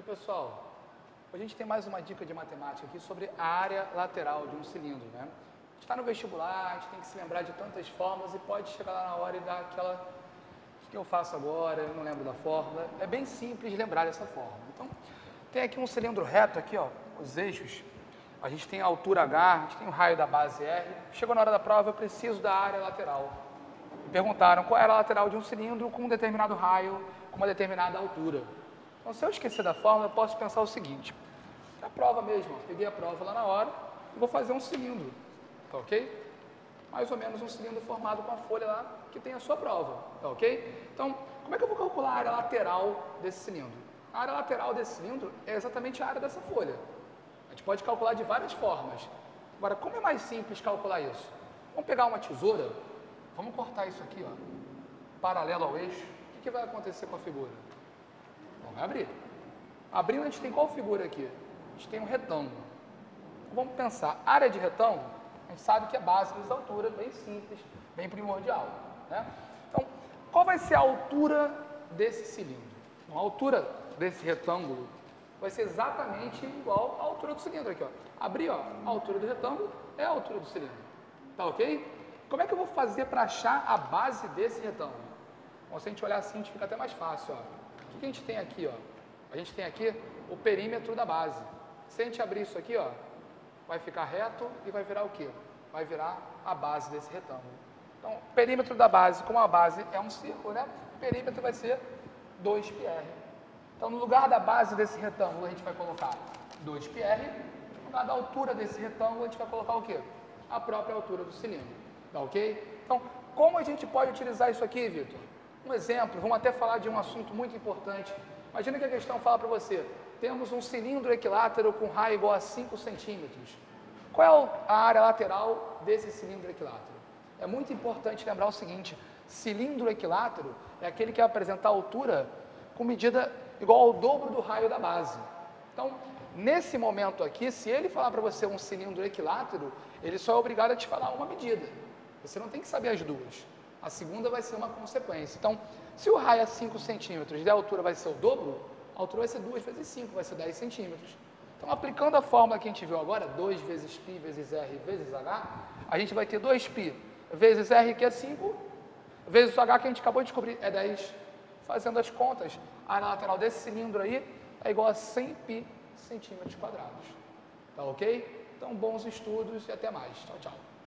pessoal, hoje a gente tem mais uma dica de matemática aqui sobre a área lateral de um cilindro, né? A gente está no vestibular, a gente tem que se lembrar de tantas fórmulas e pode chegar lá na hora e dar aquela... O que eu faço agora? Eu não lembro da fórmula. É bem simples lembrar dessa fórmula. Então, tem aqui um cilindro reto aqui, ó, os eixos. A gente tem a altura H, a gente tem o raio da base R. Chegou na hora da prova, eu preciso da área lateral. Me perguntaram qual era a lateral de um cilindro com um determinado raio, com uma determinada altura. Então, se eu esquecer da fórmula, eu posso pensar o seguinte. A prova mesmo, ó, peguei a prova lá na hora e vou fazer um cilindro, tá ok? Mais ou menos um cilindro formado com a folha lá que tem a sua prova, tá ok? Então, como é que eu vou calcular a área lateral desse cilindro? A área lateral desse cilindro é exatamente a área dessa folha. A gente pode calcular de várias formas. Agora, como é mais simples calcular isso? Vamos pegar uma tesoura, vamos cortar isso aqui, ó, paralelo ao eixo. O que vai acontecer com a figura? Bom, vai abrir. Abrindo, a gente tem qual figura aqui? A gente tem um retângulo. Vamos pensar, área de retângulo, a gente sabe que é base vezes altura, bem simples, bem primordial, né? Então, qual vai ser a altura desse cilindro? Bom, a altura desse retângulo vai ser exatamente igual à altura do cilindro aqui, ó. Abrir, ó, a altura do retângulo é a altura do cilindro, tá ok? Como é que eu vou fazer para achar a base desse retângulo? Bom, se a gente olhar assim, a gente fica até mais fácil, ó. O que a gente tem aqui, ó? A gente tem aqui o perímetro da base. Se a gente abrir isso aqui, ó, vai ficar reto e vai virar o quê? Vai virar a base desse retângulo. Então, o perímetro da base, como a base é um círculo, né? O perímetro vai ser 2πr. Então, no lugar da base desse retângulo, a gente vai colocar 2πr. No lugar da altura desse retângulo, a gente vai colocar o quê? A própria altura do cilindro. Tá ok? Então, como a gente pode utilizar isso aqui, Vitor? Um exemplo, vamos até falar de um assunto muito importante. Imagina que a questão fala para você, temos um cilindro equilátero com raio igual a 5 centímetros. Qual é a área lateral desse cilindro equilátero? É muito importante lembrar o seguinte, cilindro equilátero é aquele que vai apresentar altura com medida igual ao dobro do raio da base. Então, nesse momento aqui, se ele falar para você um cilindro equilátero, ele só é obrigado a te falar uma medida. Você não tem que saber as duas. A segunda vai ser uma consequência. Então, se o raio é 5 centímetros e a altura vai ser o dobro, a altura vai ser 2 vezes 5, vai ser 10 centímetros. Então, aplicando a fórmula que a gente viu agora, 2 vezes π vezes r vezes h, a gente vai ter 2π vezes r, que é 5, vezes o h, que a gente acabou de descobrir, é 10. Fazendo as contas, a área lateral desse cilindro aí é igual a 100π centímetros quadrados. Tá ok? Então, bons estudos e até mais. Tchau, tchau.